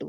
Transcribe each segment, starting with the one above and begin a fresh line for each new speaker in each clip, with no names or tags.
2।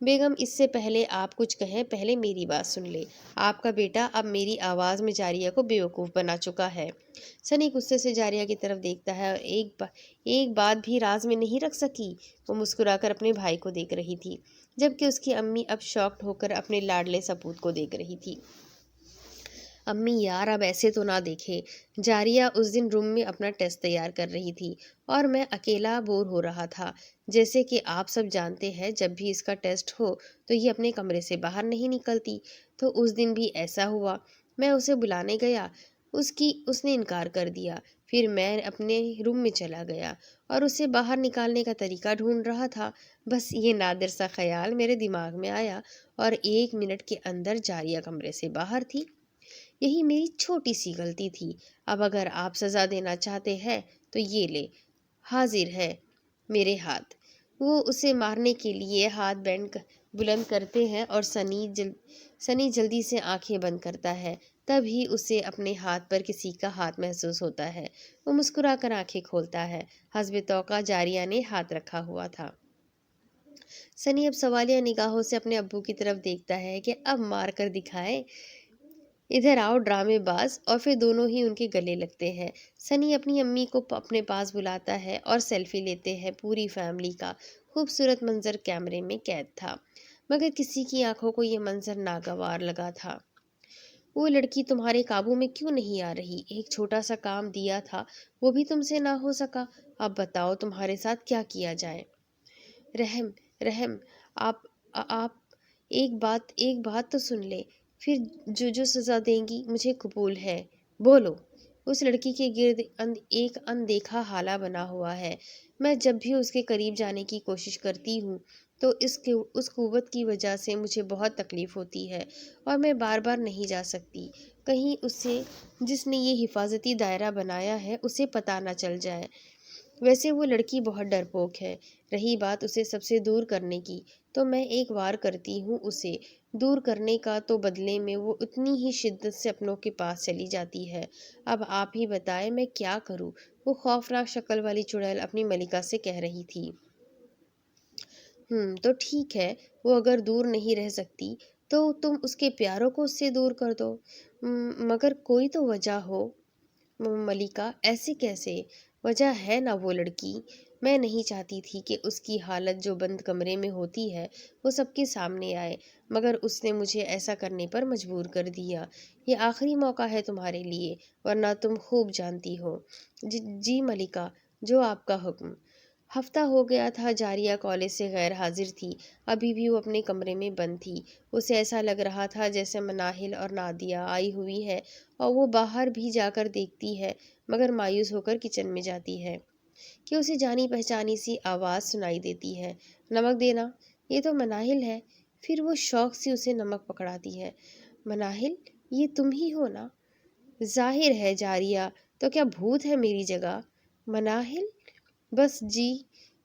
بیگم اس سے پہلے آپ کچھ کہیں پہلے میری بات سن لے۔ آپ کا بیٹا اب میری آواز میں جاریہ کو بیوقوف بنا چکا ہے۔ سنی غصے سے جاریہ کی طرف دیکھتا ہے اور ایک بات بھی راز میں نہیں رکھ سکی۔ وہ مسکرا کر اپنے بھائی کو دیکھ رہی تھی، جبکہ اس کی امی اب شاکڈ ہو کر اپنے لاڈلے سپوت کو دیکھ رہی تھی۔ امی یار اب ایسے تو نہ دیکھے۔ جاریہ اس دن روم میں اپنا ٹیسٹ تیار کر رہی تھی اور میں اکیلا بور ہو رہا تھا۔ جیسے کہ آپ سب جانتے ہیں جب بھی اس کا ٹیسٹ ہو تو یہ اپنے کمرے سے باہر نہیں نکلتی، تو اس دن بھی ایسا ہوا۔ میں اسے بلانے گیا، اس نے انکار کر دیا۔ پھر میں اپنے روم میں چلا گیا اور اسے باہر نکالنے کا طریقہ ڈھونڈ رہا تھا۔ بس یہ نادر سا خیال میرے دماغ میں آیا اور 1 منٹ کے اندر جاریہ کمرے سے باہر تھی۔ یہی میری چھوٹی سی غلطی تھی۔ اب اگر آپ سزا دینا چاہتے ہیں تو یہ لے، حاضر ہے میرے ہاتھ۔ وہ اسے مارنے کے لیے ہاتھ بلند کرتے ہیں اور سنی جلدی سے آنکھیں بند کرتا ہے۔ تب ہی اسے اپنے ہاتھ پر کسی کا ہاتھ محسوس ہوتا ہے۔ وہ مسکرا کر آنکھیں کھولتا ہے۔ حسب توقع جاریہ نے ہاتھ رکھا ہوا تھا۔ سنی اب سوالیہ نگاہوں سے اپنے ابو کی طرف دیکھتا ہے کہ اب مار کر دکھائے، ادھر آؤ ڈرامے باز، اور پھر دونوں ہی ان کے گلے لگتے ہیں۔ سنی اپنی امی کو اپنے پاس بلاتا ہے اور سیلفی لیتے ہیں۔ پوری فیملی کا خوبصورت منظر کیمرے میں قید تھا، مگر کسی کی آنکھوں کو یہ منظر ناگوار لگا تھا۔ وہ لڑکی تمہارے قابو میں کیوں نہیں آ رہی؟ ایک چھوٹا سا کام دیا تھا، وہ بھی تم سے نہ ہو سکا؟ اب بتاؤ تمہارے ساتھ کیا کیا جائے؟ رحم آپ ایک بات تو سن لے، پھر جو سزا دیں گی مجھے قبول ہے، بولو۔ اس لڑکی کے گرد ایک اندیکھا حالہ بنا ہوا ہے۔ میں جب بھی اس کے قریب جانے کی کوشش کرتی ہوں تو اس قوت کی وجہ سے مجھے بہت تکلیف ہوتی ہے اور میں بار بار نہیں جا سکتی، کہیں اسے، جس نے یہ حفاظتی دائرہ بنایا ہے، اسے پتہ نہ چل جائے۔ ویسے وہ لڑکی بہت ڈرپوک ہے۔ رہی بات اسے سب سے دور کرنے کی، تو میں ایک وار کرتی ہوں اسے دور کرنے کا، تو بدلے میں وہ اتنی ہی شدت سے اپنوں کے پاس چلی جاتی ہے۔ اب آپ ہی بتائیں میں کیا کروں؟ وہ خوفناک شکل والی چڑیل اپنی ملکہ سے کہہ رہی تھی۔ تو ٹھیک ہے، وہ اگر دور نہیں رہ سکتی تو تم اس کے پیاروں کو اس سے دور کر دو۔ مگر کوئی تو وجہ ہو ملکہ، ایسے کیسے؟ وجہ ہے نا وہ لڑکی۔ میں نہیں چاہتی تھی کہ اس کی حالت جو بند کمرے میں ہوتی ہے وہ سب کے سامنے آئے، مگر اس نے مجھے ایسا کرنے پر مجبور کر دیا۔ یہ آخری موقع ہے تمہارے لیے، ورنہ تم خوب جانتی ہو۔ جی ملکہ، جو آپ کا حکم۔ ہفتہ ہو گیا تھا جاریہ کالج سے غیر حاضر تھی۔ ابھی بھی وہ اپنے کمرے میں بند تھی۔ اسے ایسا لگ رہا تھا جیسے مناہل اور نادیہ آئی ہوئی ہے اور وہ باہر بھی جا کر دیکھتی ہے، مگر مایوس ہو کر کچن میں جاتی ہے کہ اسے جانی پہچانی سی آواز سنائی دیتی ہے، نمک دینا۔ یہ تو مناہل ہے۔ پھر وہ شوق سے اسے نمک پکڑاتی ہے۔ مناہل، یہ تم ہی ہو نا؟ ظاہر ہے جاریہ، تو کیا بھوت ہے میری جگہ؟ مناہل، بس جی۔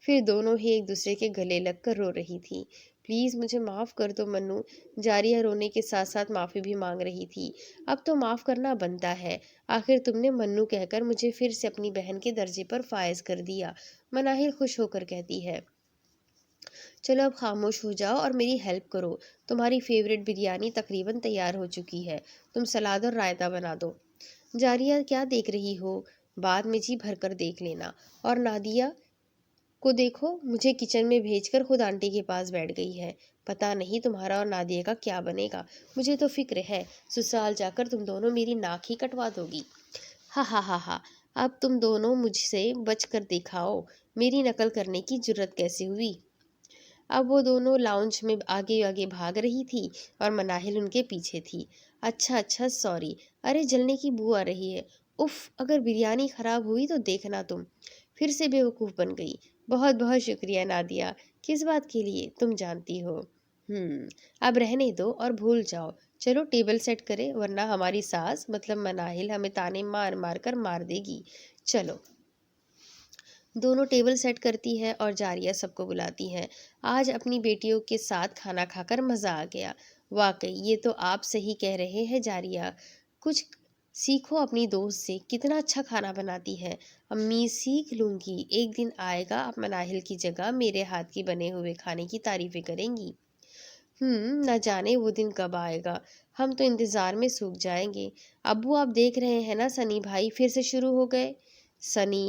پھر دونوں ہی ایک دوسرے کے گلے لگ کر رو رہی تھی۔ پلیز مجھے معاف کر دو منو۔ جاریہ رونے کے ساتھ ساتھ معافی بھی مانگ رہی تھی۔ اب تو معاف کرنا بنتا ہے، آخر تم نے منو کہہ کر مجھے پھر سے اپنی بہن کے درجے پر فائز کر دیا، مناہل خوش ہو کر کہتی ہے۔ چلو اب خاموش ہو جاؤ اور میری ہیلپ کرو۔ تمہاری فیورٹ بریانی تقریباً تیار ہو چکی ہے، تم سلاد اور رائتا بنا دو۔ جاریہ، کیا دیکھ رہی ہو؟ بعد میں جی بھر کر دیکھ لینا۔ اور نادیہ کو دیکھو، مجھے کچن میں بھیج کر خود آنٹی کے پاس بیٹھ گئی ہے۔ پتہ نہیں تمہارا اور نادیہ کا کیا بنے گا، مجھے تو فکر ہے سسرال جا کر تم دونوں میری ناک ہی کٹوا دو گی۔ ہا ہا ہا ہا، اب تم دونوں مجھ سے بچ کر دکھاؤ، میری نقل کرنے کی جرت کیسے ہوئی؟ اب وہ دونوں لاؤنج میں آگے آگے بھاگ رہی تھی اور مناہل ان کے پیچھے تھی۔ اچھا سوری، ارے جلنے کی بو آ رہی ہے، اف، اگر بریانی خراب ہوئی تو دیکھنا تم۔ پھر سے بیوقوف بن گئی۔ بہت بہت شکریہ نادیہ۔ کس بات کے لیے؟ تم جانتی ہو۔ اب رہنے دو اور بھول جاؤ۔ چلو ٹیبل سیٹ کرے، ورنہ ہماری ساس مطلب مناہل ہمیں تانے مار مار کر مار دے گی۔ چلو۔ دونوں ٹیبل سیٹ کرتی ہے اور جاریہ سب کو بلاتی ہے۔ آج اپنی بیٹیوں کے ساتھ کھانا کھا کر مزہ آ گیا۔ واقعی یہ تو آپ صحیح کہہ رہے ہیں جاریہ، کچھ سیکھو اپنی دوست سے، کتنا اچھا کھانا بناتی ہے۔ امی سیکھ لوں گی، ایک دن آئے گا آپ مناہل کی جگہ میرے ہاتھ کی بنے ہوئے کھانے کی تعریفیں کریں گی۔ نہ جانے وہ دن کب آئے گا، ہم تو انتظار میں سوکھ جائیں گے۔ ابو آپ دیکھ رہے ہیں نا سنی بھائی پھر سے شروع ہو گئے۔ سنی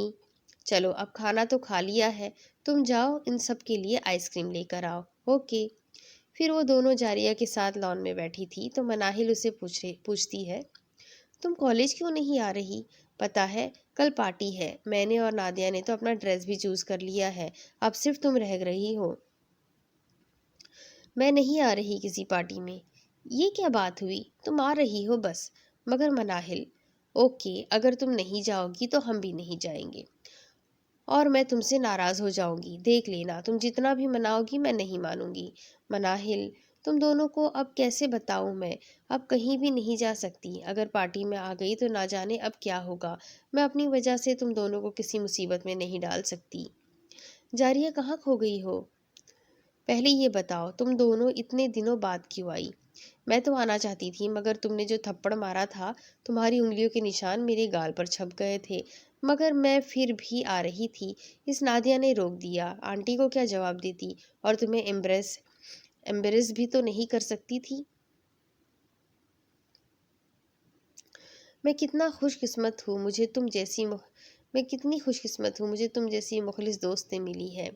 چلو اب کھانا تو کھا لیا ہے، تم جاؤ ان سب کے لیے آئس کریم لے کر آؤ۔ اوکے۔ پھر وہ دونوں جاریہ کے ساتھ لان میں بیٹھی تھی تو مناہل اسے پوچھتی ہے، تم کالج کیوں نہیں آ رہی؟ پتا ہے کل پارٹی ہے، میں نے اور نادیہ نے تو اپنا ڈریس بھی چوز کر لیا ہے، اب صرف تم رہ رہی ہو۔ میں نہیں آ رہی کسی پارٹی میں۔ یہ کیا بات ہوئی؟ تم آ رہی ہو بس۔ مگر مناہل، اوکے اگر تم نہیں جاؤ گی تو ہم بھی نہیں جائیں گے اور میں تم سے ناراض ہو جاؤں گی، دیکھ لینا تم جتنا بھی مناؤ گی میں نہیں مانوں گی۔ مناہل تم دونوں کو اب کیسے بتاؤں میں، اب کہیں بھی نہیں جا سکتی، اگر پارٹی میں آ گئی تو نہ جانے اب کیا ہوگا، میں اپنی وجہ سے تم دونوں کو کسی مصیبت میں نہیں ڈال سکتی۔ جاریہ کہاں کھو گئی ہو؟ پہلے یہ بتاؤ تم دونوں اتنے دنوں بعد کیوں آئی؟ میں تو آنا چاہتی تھی مگر تم نے جو تھپڑ مارا تھا تمہاری انگلیوں کے نشان میرے گال پر چھپ گئے تھے، مگر میں پھر بھی آ رہی تھی۔ اس نادیہ نے روک دیا، آنٹی کو کیا جواب دیتی، اور تمہیں ایمبریس بھی تو نہیں کر سکتی تھی۔ میں کتنا خوش قسمت ہوں مجھے تم جیسی مخلص دوست ملی ہے۔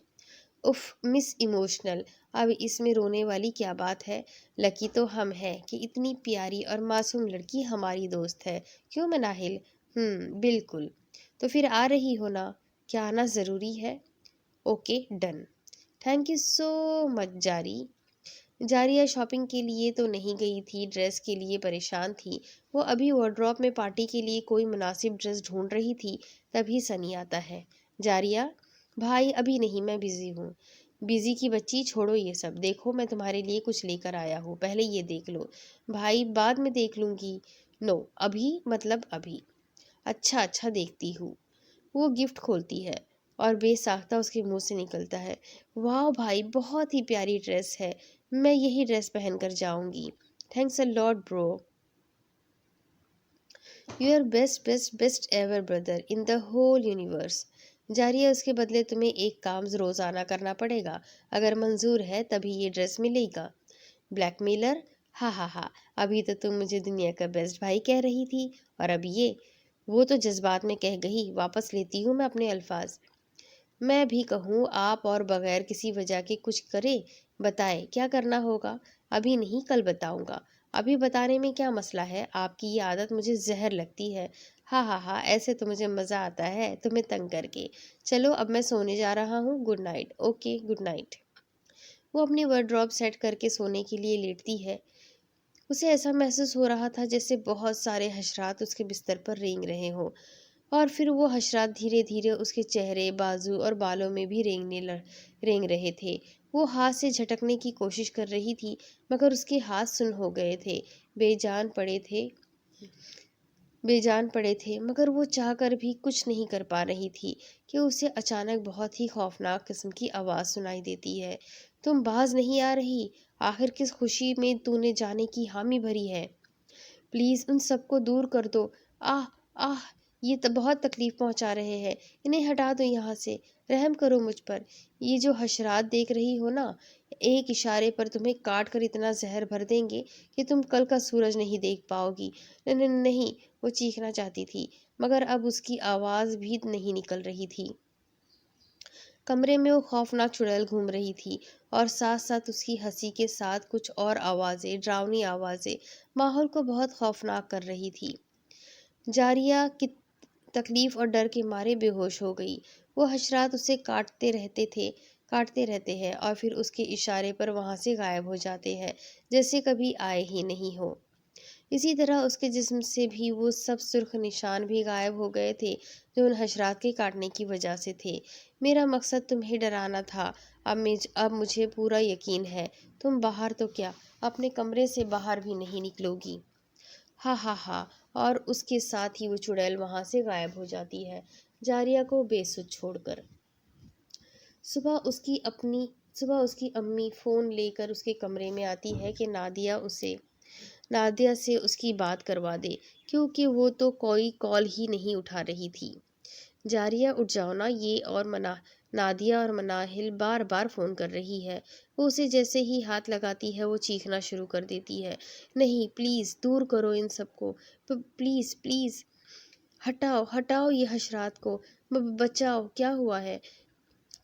اف مس ایموشنل، اب اس میں رونے والی کیا بات ہے؟ لکی تو ہم ہیں کہ اتنی پیاری اور معصوم لڑکی ہماری دوست ہے، کیوں مناہل؟ بالکل۔ تو پھر آ رہی ہو نا؟ کیا آنا ضروری ہے؟ Okay done. Thank you so much جاریہ شاپنگ کے لیے تو نہیں گئی تھی، ڈریس کے لیے پریشان تھی۔ وہ ابھی وارڈروب میں پارٹی کے لیے کوئی مناسب ڈریس ڈھونڈ رہی تھی، تبھی سنی آتا ہے۔ جاریہ بھائی ابھی نہیں، میں بزی ہوں۔ بزی کی بچی، چھوڑو یہ سب، دیکھو میں تمہارے لیے کچھ لے کر آیا ہوں، پہلے یہ دیکھ لو۔ بھائی بعد میں دیکھ لوں گی۔ نو ابھی، مطلب ابھی۔ اچھا دیکھتی ہوں۔ وہ گفٹ کھولتی ہے اور بے ساختہ اس کے منہ سے نکلتا ہے، واو بھائی بہت ہی پیاری ڈریس ہے، میں یہی ڈریس پہن کر جاؤں گی۔ Thanks a lot bro, you are best ever brother in the whole universe. جاریہ اس کے بدلے تمہیں ایک کام روزانہ کرنا پڑے گا، اگر منظور ہے تبھی یہ ڈریس ملے گا۔ بلیک میلر، ہاں ابھی تو تم مجھے دنیا کا بیسٹ بھائی کہہ رہی تھی اور اب یہ، وہ تو جذبات میں کہہ گئی، واپس لیتی ہوں میں اپنے الفاظ۔ میں بھی کہوں آپ اور بغیر کسی وجہ کے کچھ کرے، بتائے کیا کرنا ہوگا؟ ابھی نہیں کل بتاؤں گا۔ ابھی بتانے میں کیا مسئلہ ہے؟ آپ کی یہ عادت مجھے زہر لگتی ہے۔ ہاں ایسے تو مجھے مزہ آتا ہے تمہیں تنگ کر کے۔ چلو اب میں سونے جا رہا ہوں، good night. Okay good night. وہ اپنی وارڈروب سیٹ کر کے سونے کے لیے لیٹتی ہے۔ اسے ایسا محسوس ہو رہا تھا جیسے بہت سارے حشرات اس کے بستر پر رینگ رہے ہوں، اور پھر وہ حشرات دھیرے دھیرے اس کے چہرے، بازو اور بالوں میں بھی رینگ رہے تھے۔ وہ ہاتھ سے جھٹکنے کی کوشش کر رہی تھی مگر اس کے ہاتھ سن ہو گئے تھے، بے جان پڑے تھے مگر وہ چاہ کر بھی کچھ نہیں کر پا رہی تھی کہ اسے اچانک بہت ہی خوفناک قسم کی آواز سنائی دیتی ہے، تم باز نہیں آ رہی؟ آخر کس خوشی میں تو نے جانے کی حامی بھری ہے؟ پلیز ان سب کو دور کر دو۔ آہ یہ بہت تکلیف پہنچا رہے ہیں، انہیں ہٹا دو یہاں سے، رحم کرو مجھ پر۔ یہ جو حشرات دیکھ رہی ہو نا، ایک اشارے پر تمہیں کاٹ کر اتنا زہر بھر دیں گے کہ تم کل کا سورج نہیں دیکھ پاؤ گی۔ نہیں، وہ چیخنا چاہتی تھی مگر اب اس کی آواز بھی نہیں نکل رہی تھی۔ کمرے میں وہ خوفناک چڑیل گھوم رہی تھی اور ساتھ ساتھ اس کی ہنسی کے ساتھ کچھ اور آوازیں، ڈراؤنی آوازیں ماحول کو بہت خوفناک کر رہی تھی۔ جاریہ کی تکلیف اور ڈر کے مارے بے ہوش ہو گئی۔ وہ حشرات اسے کاٹتے رہتے ہیں اور پھر اس کے اشارے پر وہاں سے غائب ہو جاتے ہیں جیسے کبھی آئے ہی نہیں ہو۔ اسی طرح اس کے جسم سے بھی وہ سب سرخ نشان بھی غائب ہو گئے تھے جو ان حشرات کے کاٹنے کی وجہ سے تھے۔ میرا مقصد تمہیں ڈرانا تھا، اب مجھے پورا یقین ہے تم باہر تو کیا اپنے کمرے سے باہر بھی نہیں نکلو گی۔ ہاں اور اس کے ساتھ ہی وہ چڑیل وہاں سے غائب ہو جاتی ہے، جاریہ کو بے سدھ چھوڑ کر۔ صبح اس کی امی فون لے کر اس کے کمرے میں آتی ہے کہ نادیہ سے اس کی بات کروا دے کیونکہ وہ تو کوئی کال ہی نہیں اٹھا رہی تھی۔ جاریہ اٹھ جاؤ نا، یہ اور نادیہ اور مناہل بار بار فون کر رہی ہے۔ وہ اسے جیسے ہی ہاتھ لگاتی ہے وہ چیخنا شروع کر دیتی ہے، نہیں پلیز دور کرو ان سب کو، پلیز پلیز ہٹاؤ ہٹاؤ یہ حشرات کو، بچاؤ، کیا ہوا ہے؟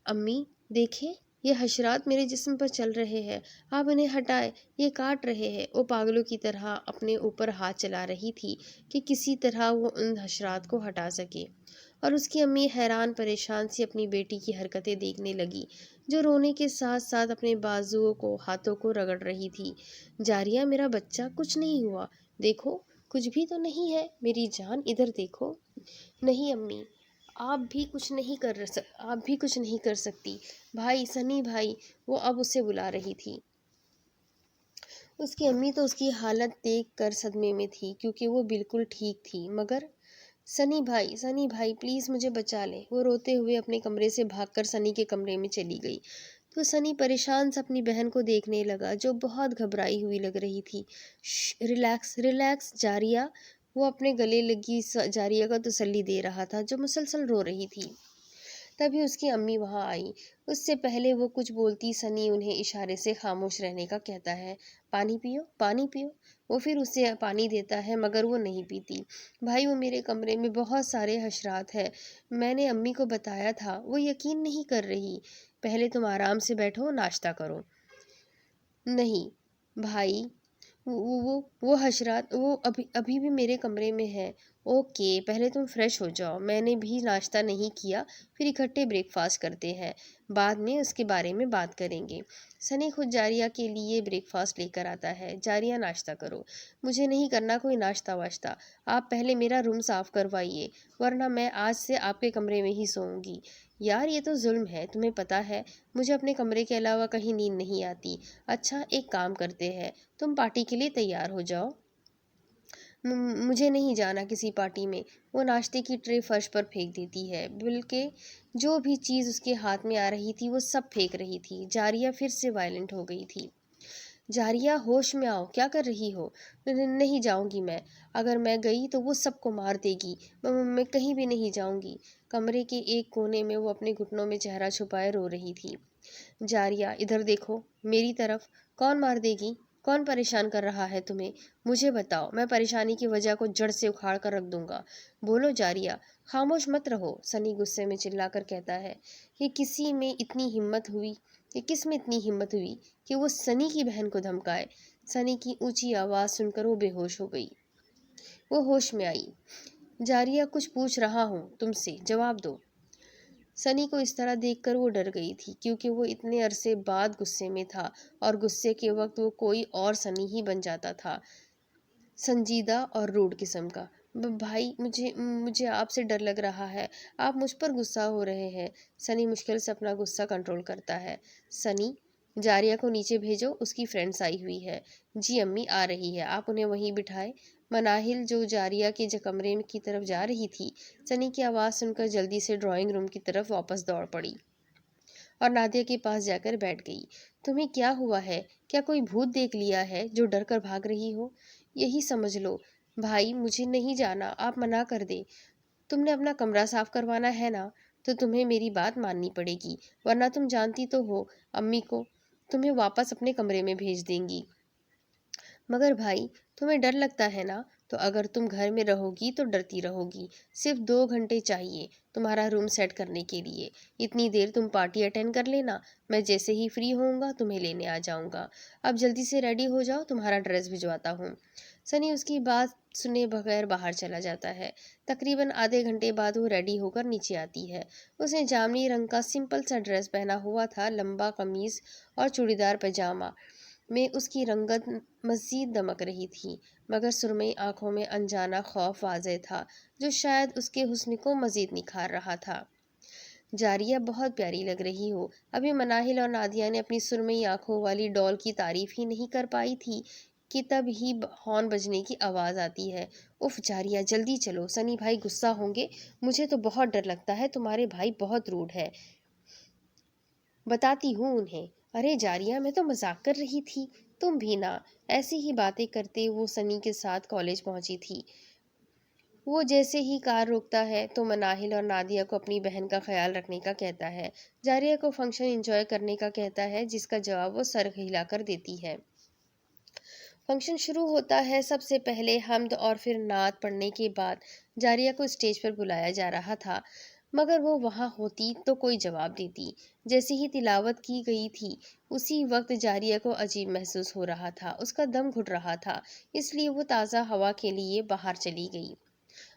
امی دیکھیں، یہ حشرات میرے جسم پر چل رہے ہیں، آپ انہیں ہٹائیں، یہ کاٹ رہے ہیں۔ وہ پاگلوں کی طرح اپنے اوپر ہاتھ چلا رہی تھی کہ کسی طرح وہ ان حشرات کو ہٹا سکے، اور اس کی امی حیران پریشان سی اپنی بیٹی کی حرکتیں دیکھنے لگی، جو رونے کے ساتھ ساتھ اپنے بازوؤں کو ہاتھوں کو رگڑ رہی تھی۔ جاریہ میرا بچہ، کچھ نہیں ہوا، دیکھو کچھ بھی تو نہیں ہے، میری جان ادھر دیکھو۔ نہیں امی، آپ بھی کچھ نہیں کر سکتی، بھائی سنی بھائی، وہ اب اسے بلا رہی تھی۔ اس کی امی تو اس کی حالت دیکھ کر صدمے میں تھی کیونکہ وہ بالکل ٹھیک تھی، مگر سنی بھائی پلیز مجھے بچا لیں۔ وہ روتے ہوئے اپنے کمرے سے بھاگ کر سنی کے کمرے میں چلی گئی تو سنی پریشان سے اپنی بہن کو دیکھنے لگا جو بہت گھبرائی ہوئی لگ رہی تھی۔ ریلیکس ریلیکس جاریہ، وہ اپنے گلے لگی جاریہ کا تسلی دے رہا تھا جو مسلسل رو رہی تھی۔ تبھی اس کی امی وہاں آئی۔ اس سے پہلے وہ کچھ بولتی سنی انہیں اشارے سے خاموش رہنے کا کہتا ہے، پانی پیو پانی پیو۔ وہ پھر اسے پانی دیتا ہے مگر وہ نہیں پیتی۔ بھائی وہ میرے کمرے میں بہت سارے حشرات ہیں، میں نے امی کو بتایا تھا، وہ یقین نہیں کر رہی۔ پہلے تم آرام سے بیٹھو، ناشتہ کرو۔ نہیں بھائی، وہ حشرات وہ ابھی بھی میرے کمرے میں ہے۔ اوکے، پہلے تم فریش ہو جاؤ، میں نے بھی ناشتہ نہیں کیا، پھر اکٹھے بریک فاسٹ کرتے ہیں، بعد میں اس کے بارے میں بات کریں گے۔ سنی خود جاریہ کے لیے بریک فاسٹ لے کر آتا ہے۔ جاریہ ناشتہ کرو۔ مجھے نہیں کرنا کوئی ناشتہ واشتہ، آپ پہلے میرا روم صاف کروائیے، ورنہ میں آج سے آپ کے کمرے میں ہی سوؤں گی۔ یار یہ تو ظلم ہے، تمہیں پتہ ہے مجھے اپنے کمرے کے علاوہ کہیں نیند نہیں آتی۔ اچھا ایک کام کرتے ہیں، تم پارٹی کے لیے تیار ہو جاؤ۔ مجھے نہیں جانا کسی پارٹی میں۔ وہ ناشتے کی ٹرے فرش پر پھینک دیتی ہے، بلکہ جو بھی چیز اس کے ہاتھ میں آ رہی تھی وہ سب پھینک رہی تھی۔ جاریہ پھر سے وائلنٹ ہو گئی تھی۔ جاریہ ہوش میں آؤ، کیا کر رہی ہو؟ نہیں جاؤں گی میں، اگر میں گئی تو وہ سب کو مار دے گی، میں کہیں بھی نہیں جاؤں گی۔ کمرے کے ایک کونے میں وہ اپنے گھٹنوں میں چہرہ چھپائے رو رہی تھی۔ جاریہ ادھر دیکھو میری طرف، کون مار دے گی؟ کون پریشان کر رہا ہے تمہیں؟ مجھے بتاؤ، میں پریشانی کی وجہ کو جڑ سے اکھاڑ کر رکھ دوں گا۔ بولو جاریہ، خاموش مت رہو، سنی غصے میں چلا کر کہتا ہے۔ یہ کس میں اتنی ہمت ہوئی کہ وہ سنی کی بہن کو دھمکائے؟ سنی کی اونچی آواز سن کر وہ بے ہوش ہو گئی۔ وہ ہوش میں آئی۔ جاریہ کچھ پوچھ رہا ہوں تم سے، جواب دو۔ سنی کو اس طرح دیکھ کر وہ ڈر گئی تھی کیونکہ وہ اتنے عرصے بعد غصے میں تھا اور غصے کے وقت وہ کوئی اور سنی ہی بن جاتا تھا، سنجیدہ اور روڈ قسم کا۔ بھائی مجھے آپ سے ڈر لگ رہا ہے، آپ مجھ پر غصہ ہو رہے ہیں۔ سنی مشکل سے اپنا غصہ کنٹرول کرتا ہے۔ سنی، جاریہ کو نیچے بھیجو، اس کی فرینڈس آئی ہوئی ہے۔ جی امی آ رہی ہے، آپ انہیں وہیں بٹھائے۔ مناہل جو جاریہ کے کمرے کی طرف جا رہی تھی، سنی کی آواز سن کر جلدی سے ڈرائنگ روم کی طرف واپس دوڑ پڑی اور نادیہ کے پاس جا کر بیٹھ گئی۔ تمہیں کیا ہوا ہے؟ کیا کوئی بھوت دیکھ لیا ہے جو ڈر کر بھاگ رہی ہو؟ یہی سمجھ لو۔ بھائی مجھے نہیں جانا، آپ منع کر دیں۔ تم نے اپنا کمرہ صاف کروانا ہے نا، تو تمہیں میری بات ماننی پڑے گی، ورنہ تم جانتی تو ہو امی کو تمہیں واپس اپنے کمرے میں بھیج دیں گی۔ مگر بھائی تمہیں ڈر لگتا ہے نا، تو اگر تم گھر میں رہو گی تو ڈرتی رہو گی۔ صرف 2 گھنٹے چاہیے تمہارا روم سیٹ کرنے کے لیے، اتنی دیر تم پارٹی اٹینڈ کر لینا، میں جیسے ہی فری ہوں گا تمہیں لینے آ جاؤں گا۔ اب جلدی سے ریڈی ہو جاؤ، تمہارا ڈریس بھجواتا ہوں۔ سنی اس کی بات سنے بغیر باہر چلا جاتا ہے۔ تقریباً آدھے گھنٹے بعد وہ ریڈی ہو کر نیچے آتی ہے۔ اس نے جامنی رنگ کا سمپل سا ڈریس پہنا ہوا تھا، لمبا قمیص اور چوڑی دار پائجامہ میں اس کی رنگت مزید دمک رہی تھی، مگر سرمئی آنکھوں میں انجانا خوف واضح تھا جو شاید اس کے حسن کو مزید نکھار رہا تھا۔ جاریہ بہت پیاری لگ رہی ہو۔ ابھی مناہل اور نادیہ نے اپنی سرمئی آنکھوں والی ڈال کی تعریف ہی نہیں کر پائی تھی کہ تب ہی ہارن بجنے کی آواز آتی ہے۔ اف جاریہ جلدی چلو، سنی بھائی غصہ ہوں گے، مجھے تو بہت ڈر لگتا ہے، تمہارے بھائی بہت روڈ ہے، بتاتی ہوں انہیں۔ ارے جاریہ میں تو مذاق کر رہی تھی، تم بھی نا۔ ایسی ہی باتیں کرتے وہ سنی کے ساتھ کالج پہنچی تھی۔ وہ جیسے ہی کار روکتا ہے تو مناہل اور نادیہ کو اپنی بہن کا خیال رکھنے کا کہتا ہے، جاریہ کو فنکشن انجوائے کرنے کا کہتا ہے، جس کا جواب وہ سر ہلا کر دیتی ہے۔ فنکشن شروع ہوتا ہے۔ سب سے پہلے حمد اور پھر نعت پڑھنے کے بعد جاریہ کو اسٹیج پر بلایا جا رہا تھا، مگر وہ وہاں ہوتی تو کوئی جواب دیتی۔ جیسے ہی تلاوت کی گئی تھی اسی وقت جاریہ کو عجیب محسوس ہو رہا تھا، اس کا دم گھٹ رہا تھا، اس لیے وہ تازہ ہوا کے لیے باہر چلی گئی۔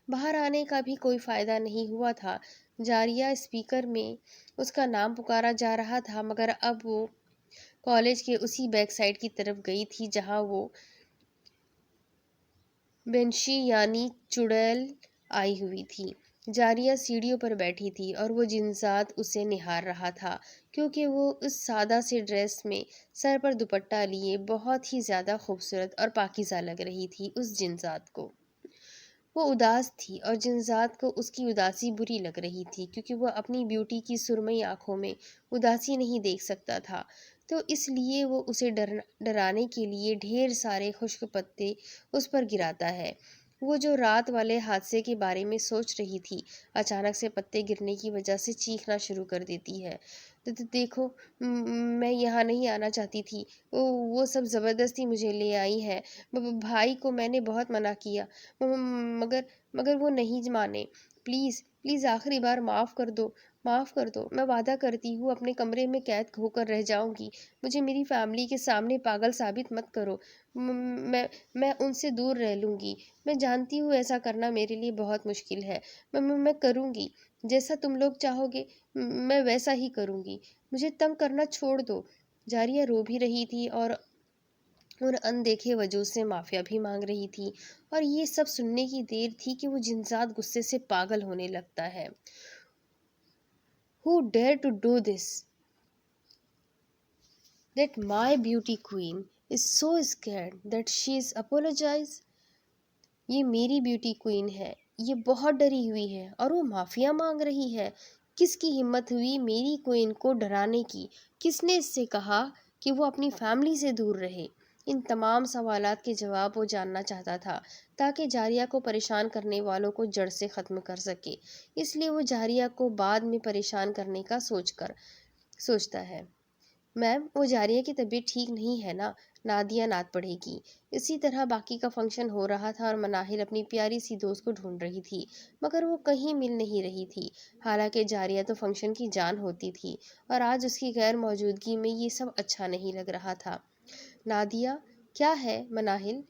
باہر آنے کا بھی کوئی فائدہ نہیں ہوا تھا۔ جاریہ اسپیکر میں اس کا نام پکارا جا رہا تھا، مگر اب وہ کالج کے اسی بیک سائڈ کی طرف گئی تھی جہاں وہ بنشی یعنی چڑیل آئی ہوئی تھی۔ جاریہ سیڑھیوں پر بیٹھی تھی اور وہ جنزات اسے نہار رہا تھا، کیونکہ وہ اس سادہ سے ڈریس میں سر پر دوپٹہ لیے بہت ہی زیادہ خوبصورت اور پاکیزہ لگ رہی تھی۔ اس جنزات کو وہ اداس تھی اور جنزات کو اس کی اداسی بری لگ رہی تھی، کیونکہ وہ اپنی بیوٹی کی سرمئی آنکھوں میں اداسی نہیں دیکھ سکتا تھا، تو اس لیے وہ اسے ڈرانے کے لیے ڈھیر سارے خشک پتے اس پر گراتا ہے۔ وہ جو رات والے حادثے کے بارے میں سوچ رہی تھی، اچانک سے پتے گرنے کی وجہ سے چیخنا شروع کر دیتی ہے۔ دیکھو، میں یہاں نہیں آنا چاہتی تھی، وہ سب زبردستی مجھے لے آئی ہے۔ بھائی کو میں نے بہت منع کیا، مگر وہ نہیں مانے۔ پلیز پلیز آخری بار معاف کر دو، معاف کر دو۔ میں وعدہ کرتی ہوں اپنے کمرے میں قید ہو کر رہ جاؤں گی، مجھے میری فیملی کے سامنے پاگل ثابت مت کرو۔ میں ان سے دور رہ لوں گی۔ میں جانتی ہوں ایسا کرنا میرے لیے بہت مشکل ہے، میں کروں گی جیسا تم لوگ چاہو گے، میں ویسا ہی کروں گی، مجھے تنگ کرنا چھوڑ دو۔ جاریہ رو بھی رہی تھی اور ان اندیکھے وجود سے معافیا بھی مانگ رہی تھی، اور یہ سب سننے کی دیر تھی کہ وہ جنزات غصے سے پاگل ہونے لگتا ہے۔ Who dare to do this? That my beauty queen is so scared that she is apologize. یہ میری بیوٹی کوئین ہے، یہ بہت ڈری ہوئی ہے اور وہ معافیا مانگ رہی ہے۔ کس کی ہمت ہوئی میری کوئین کو ڈرانے کی؟ کس نے اس سے کہا کہ وہ اپنی فیملی سے دور رہے؟ ان تمام سوالات کے جواب وہ جاننا چاہتا تھا، تاکہ جاریہ کو پریشان کرنے والوں کو جڑ سے ختم کر سکے۔ اس لیے وہ جاریہ کو بعد میں پریشان کرنے کا سوچتا ہے۔ میم، وہ جاریہ کی طبیعت ٹھیک نہیں ہے نا؟ نادیہ نعت پڑھے گی۔ اسی طرح باقی کا فنکشن ہو رہا تھا اور مناہل اپنی پیاری سی دوست کو ڈھونڈ رہی تھی، مگر وہ کہیں مل نہیں رہی تھی۔ حالانکہ جاریہ تو فنکشن کی جان ہوتی تھی، اور آج اس کی غیر موجودگی میں یہ سب اچھا نہیں لگ رہا تھا۔ نادیہ، کیا ہے؟ مناہل،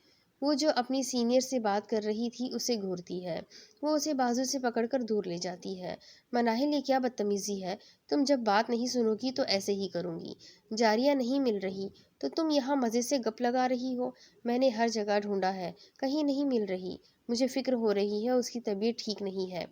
وہ جو اپنی سینئر سے بات کر رہی تھی، اسے گھورتی ہے۔ وہ اسے بازو سے پکڑ کر دور لے جاتی ہے۔ مناہل، یہ کیا بدتمیزی ہے؟ تم جب بات نہیں سنو گی تو ایسے ہی کروں گی۔ جاریہ نہیں مل رہی تو تم یہاں مزے سے گپ لگا رہی ہو؟ میں نے ہر جگہ ڈھونڈا ہے، کہیں نہیں مل رہی۔ مجھے فکر ہو رہی ہے، اس کی طبیعت ٹھیک نہیں ہے۔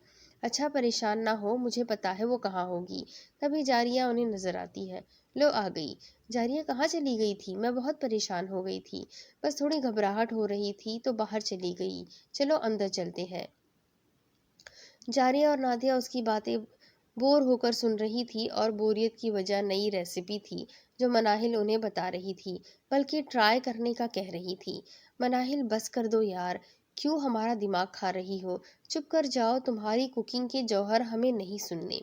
اچھا، پریشان نہ ہو، مجھے پتا ہے وہ کہاں ہوگی۔ تبھی جاریہ انہیں نظر آتی ہے۔ لو، آ گئی۔ جاریہ کہاں چلی گئی تھی؟ میں بہت پریشان ہو گئی تھی، بس تھوڑی گھبراہٹ ہو رہی تھی تو باہر چلی گئی۔ چلو اندر چلتے ہیں۔ جاریہ اور نادیہ اس کی باتیں بور ہو کر سن رہی تھی، اور بوریت کی وجہ نئی ریسیپی تھی جو مناہل انہیں بتا رہی تھی، بلکہ ٹرائی کرنے کا کہہ رہی تھی۔ مناہل، بس کر دو یار، کیوں ہمارا دماغ کھا رہی ہو؟ چپ کر جاؤ، تمہاری کوکنگ کے جوہر ہمیں نہیں سننے۔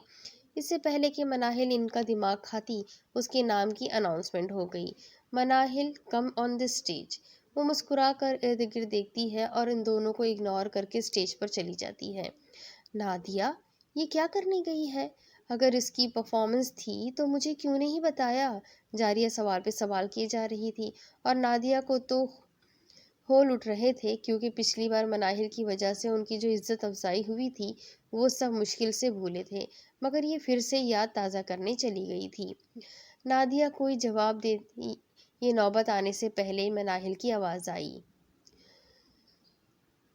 اس سے پہلے کہ مناہل ان کا دماغ کھاتی، اس کے نام کی اناؤنسمنٹ ہو گئی۔ مناہل، کم آن دی اسٹیج۔ وہ مسکرا کر ارد گرد دیکھتی ہے اور ان دونوں کو اگنور کر کے اسٹیج پر چلی جاتی ہے۔ نادیہ، یہ کیا کرنے گئی ہے؟ اگر اس کی پرفارمنس تھی تو مجھے کیوں نہیں بتایا؟ جاریہ سوال پہ سوال کیے جا رہی تھی، اور نادیہ کو تو ہول اٹھ رہے تھے، کیونکہ پچھلی بار مناہل کی وجہ سے ان کی جو عزت افزائی ہوئی تھی وہ سب مشکل سے بھولے تھے، مگر یہ پھر سے یاد تازہ کرنے چلی گئی تھی۔ نادیہ کوئی جواب دیتی یہ نوبت آنے سے پہلے مناہل کی آواز آئی۔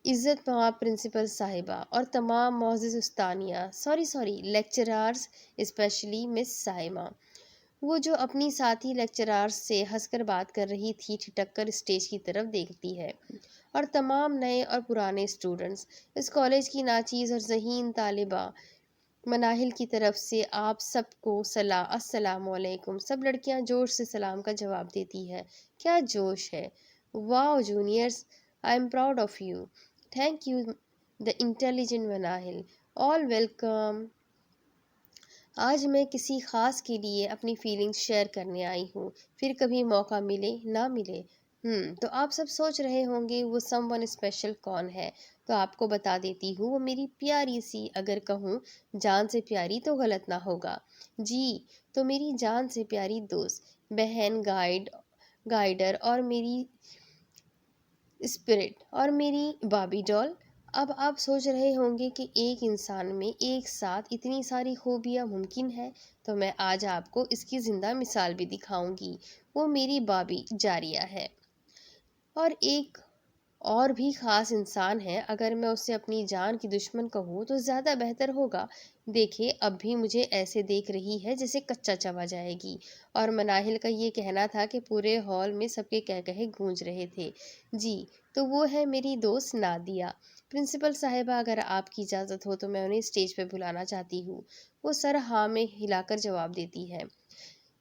عزت مآب پرنسپل صاحبہ اور تمام معزز استانیہ، سوری لیکچرارز، اسپیشلی مس سائمہ۔ وہ جو اپنی ساتھی لیکچرارز سے ہنس کر بات کر رہی تھی، ٹھٹک کر اسٹیج کی طرف دیکھتی ہے، اور تمام نئے اور پرانے اسٹوڈنٹس، اس کالج کی ناچیز اور ذہین طالبہ، مناہل کی طرف سے آپ سب کو السلام علیکم۔ سب لڑکیاں جوش سے سلام کا جواب دیتی ہے۔ کیا جوش ہے! Wow juniors, I am proud of you. Thank you The intelligent Manahil. All welcome. آج میں کسی خاص کے لیے اپنی فیلنگز شیئر کرنے آئی ہوں، پھر کبھی موقع ملے نہ ملے۔ تو آپ سب سوچ رہے ہوں گے وہ سم ون اسپیشل کون ہے، تو آپ کو بتا دیتی ہوں، وہ میری پیاری سی، اگر کہوں جان سے پیاری تو غلط نہ ہوگا، جی تو میری جان سے پیاری دوست، بہن، گائیڈر اور میری اسپرٹ اور میری بابی ڈال۔ اب آپ سوچ رہے ہوں گے کہ ایک انسان میں ایک ساتھ اتنی ساری خوبیاں ممکن ہے، تو میں آج آپ کو اس کی زندہ مثال بھی دکھاؤں گی۔ وہ میری بابی جاریہ ہے، اور ایک اور بھی خاص انسان ہے، اگر میں اسے اپنی جان کی دشمن کہوں تو زیادہ بہتر ہوگا۔ دیکھے اب بھی مجھے ایسے دیکھ رہی ہے جیسے کچا چبا جائے گی، اور مناہل کا یہ کہنا تھا کہ پورے ہال میں سب کے کہے گونج رہے تھے، جی تو وہ ہے میری دوست نادیہ۔ پرنسپل صاحبہ، اگر آپ کی اجازت ہو تو میں انہیں اسٹیج پہ بلانا چاہتی ہوں۔ وہ سر ہاں میں ہلا کر جواب دیتی ہے۔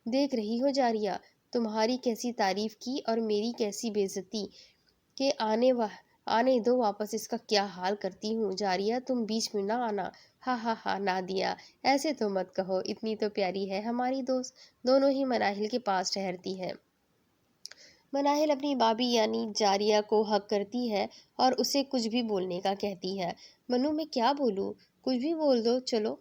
دیکھ رہی ہو جاریہ، تمہاری کیسی تعریف کی اور میری کیسی بے عزتی، کہ آنے دو واپس اس کا کیا حال کرتی ہوں۔ جاریہ تم بیچ میں نہ آنا، ہاں ہاں ہاں نادیہ ایسے تو مت کہو، اتنی تو پیاری ہے ہماری دوست۔ دونوں ہی مناہل کے پاس ٹھہرتی ہے۔ مناہل اپنی بابی یعنی جاریہ کو حق کرتی ہے اور اسے کچھ بھی بولنے کا کہتی ہے۔ منو میں کیا بولوں، کچھ بھی بول دو چلو۔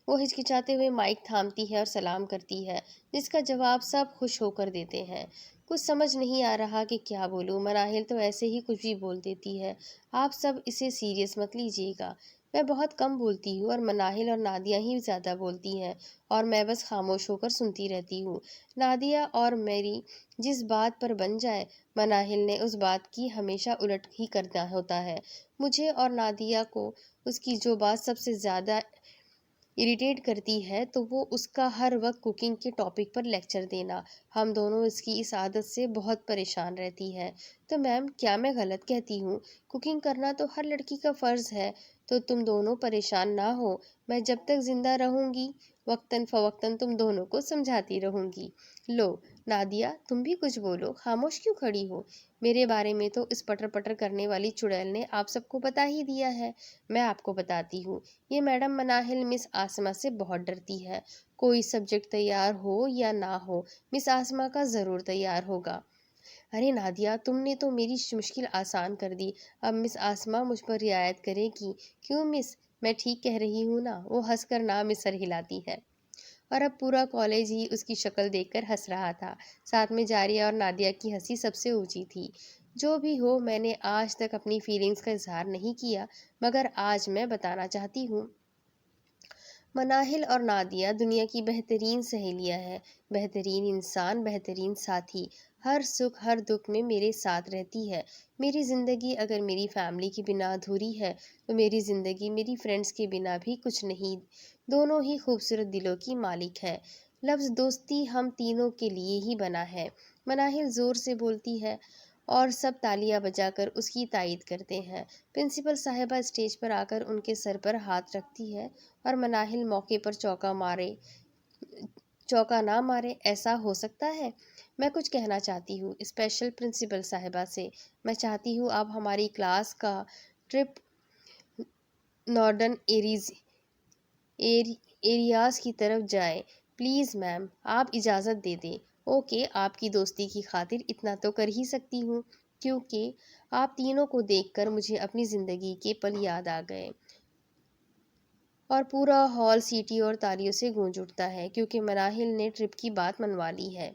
وہ ہچکچاتے ہوئے مائک تھامتی ہے اور سلام کرتی ہے، جس کا جواب سب خوش ہو کر دیتے ہیں۔ کچھ سمجھ نہیں آ رہا کہ کیا بولوں، مناہل تو ایسے ہی کچھ بھی بول دیتی ہے، آپ سب اسے سیریس مت لیجیے گا۔ میں بہت کم بولتی ہوں اور مناہل اور نادیہ ہی زیادہ بولتی ہیں، اور میں بس خاموش ہو کر سنتی رہتی ہوں۔ نادیہ اور میری جس بات پر بن جائے، مناہل نے اس بات کی ہمیشہ الٹ ہی کرنا ہوتا ہے۔ مجھے اور نادیہ کو اس کی جو بات سب سے زیادہ اریٹیٹ کرتی ہے تو وہ اس کا ہر وقت کوکنگ کے ٹاپک پر لیکچر دینا۔ ہم دونوں اس کی اس عادت سے بہت پریشان رہتی ہے۔ تو میم کیا میں غلط کہتی ہوں؟ کوکنگ کرنا تو ہر لڑکی کا فرض ہے، تو تم دونوں پریشان نہ ہو، میں جب تک زندہ رہوں گی وقتاً فوقتاً تم دونوں کو سمجھاتی رہوں گی۔ لو نادیہ تم بھی کچھ بولو، خاموش کیوں کھڑی ہو؟ میرے بارے میں تو اس پٹر پٹر کرنے والی چڑیل نے آپ سب کو بتا ہی دیا ہے، میں آپ کو بتاتی ہوں۔ یہ میڈم مناہل مس آسمہ سے بہت ڈرتی ہے، کوئی سبجیکٹ تیار ہو یا نہ ہو مس آسمہ کا ضرور تیار ہوگا۔ ارے نادیہ تم نے تو میری مشکل آسان کر دی، اب مس آسمہ مجھ پر رعایت کرے گی، کیوں مس؟ میں ٹھیک کہہ رہی ہوں نا؟ وہ ہنس کر نام سر ہلاتی ہے، اور اب پورا کالج ہی اس کی شکل دیکھ کر ہنس رہا تھا، ساتھ میں جاریہ اور نادیہ کی ہنسی سب سے اونچی تھی۔ جو بھی ہو، میں نے آج تک اپنی فیلنگز کا اظہار نہیں کیا، مگر آج میں بتانا چاہتی ہوں۔ مناہل اور نادیہ دنیا کی بہترین سہیلیاں ہیں، بہترین انسان، بہترین ساتھی، ہر سکھ ہر دکھ میں میرے ساتھ رہتی ہے۔ میری زندگی اگر میری فیملی کی بنا ادھوری ہے تو میری زندگی میری فرینڈز کے بنا بھی کچھ نہیں، دونوں ہی خوبصورت دلوں کی مالک ہے۔ لفظ دوستی ہم تینوں کے لیے ہی بنا ہے، مناہل زور سے بولتی ہے اور سب تالیاں بجا کر اس کی تائید کرتے ہیں۔ پرنسپل صاحبہ اسٹیج پر آ کر ان کے سر پر ہاتھ رکھتی ہے اور مناہل موقع پر چوکا نہ مارے، ایسا ہو سکتا ہے؟ میں کچھ کہنا چاہتی ہوں اسپیشل پرنسپل صاحبہ سے، میں چاہتی ہوں آپ ہماری کلاس کا ٹرپ ناردرن ایریاز کی طرف جائیں، پلیز میم آپ اجازت دے دیں۔ اوکے، آپ کی دوستی کی خاطر اتنا تو کر ہی سکتی ہوں، کیونکہ آپ تینوں کو دیکھ کر مجھے اپنی زندگی کے پل یاد آ گئے۔ اور پورا ہال سیٹی اور تالیوں سے گونج اٹھتا ہے، کیونکہ مناہل نے ٹرپ کی بات منوا لی ہے۔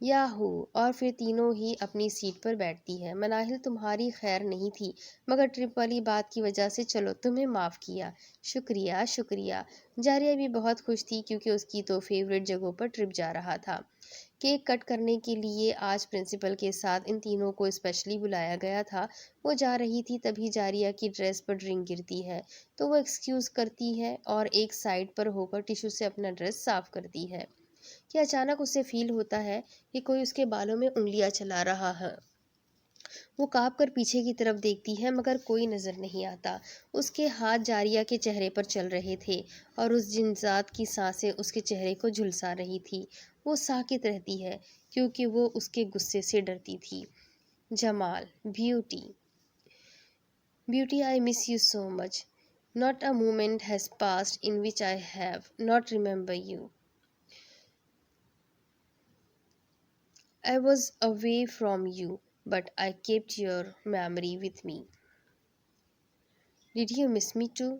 یاہو! اور پھر تینوں ہی اپنی سیٹ پر بیٹھتی ہے۔ مناہل تمہاری خیر نہیں تھی، مگر ٹرپ والی بات کی وجہ سے چلو تمہیں معاف کیا، شکریہ شکریہ۔ جاریہ بھی بہت خوش تھی کیونکہ اس کی تو فیورٹ جگہوں پر ٹرپ جا رہا تھا۔ کیک کٹ کرنے کے لیے آج پرنسپل کے ساتھ ان تینوں کو اسپیشلی بلایا گیا تھا۔ وہ جا رہی تھی تبھی جاریہ کی ڈریس پر ڈرنک گرتی ہے، تو وہ ایکسکیوز کرتی ہے اور ایک سائڈ پر ہو کر ٹیشو سے اپنا ڈریس صاف کرتی ہے کہ اچانک اسے فیل ہوتا ہے کہ کوئی اس کے بالوں میں انگلیاں چلا رہا ہے۔ وہ کانپ کر پیچھے کی طرف دیکھتی ہے مگر کوئی نظر نہیں آتا۔ اس کے ہاتھ جاریہ کے چہرے پر چل رہے تھے اور اس جنات کی سانسیں اس کے چہرے کو جھلسا رہی تھی۔ وہ ساکت رہتی ہے کیونکہ وہ اس کے غصے سے ڈرتی تھی۔ جمال، beauty, Beauty, I miss you so much. Not a moment has passed in which I have not remember you. I was away from you, but I kept your memory with me. Did you miss me too?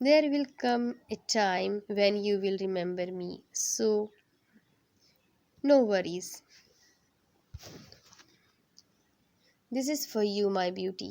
There will come a time when you will remember me, so no worries. This is for you, my beauty.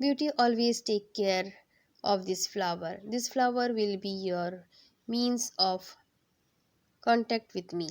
Beauty, always take care of this flower. This flower will be your means of contact with me.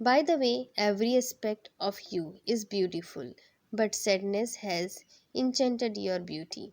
By the way, every aspect of you is beautiful, but sadness has enchanted your beauty.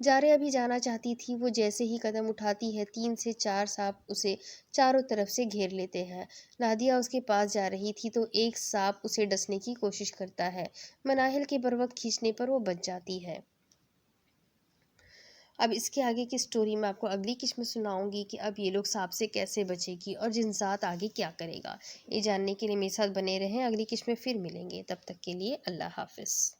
جارے ابھی جانا چاہتی تھی، وہ جیسے ہی قدم اٹھاتی ہے 3 سے 4 سانپ اسے چاروں طرف سے گھیر لیتے ہیں۔ نادیہ اس کے پاس جا رہی تھی تو ایک سانپ اسے ڈسنے کی کوشش کرتا ہے۔ مناہل کے بروقت کھینچنے پر وہ بچ جاتی ہے۔ اب اس کے آگے کی سٹوری میں آپ کو اگلی قسط میں سناؤں گی کہ اب یہ لوگ سانپ سے کیسے بچے گی اور جن ذات آگے کیا کرے گا۔ یہ جاننے کے لیے میرے ساتھ بنے رہیں، اگلی قسط میں پھر ملیں گے، تب تک کے لیے اللہ حافظ۔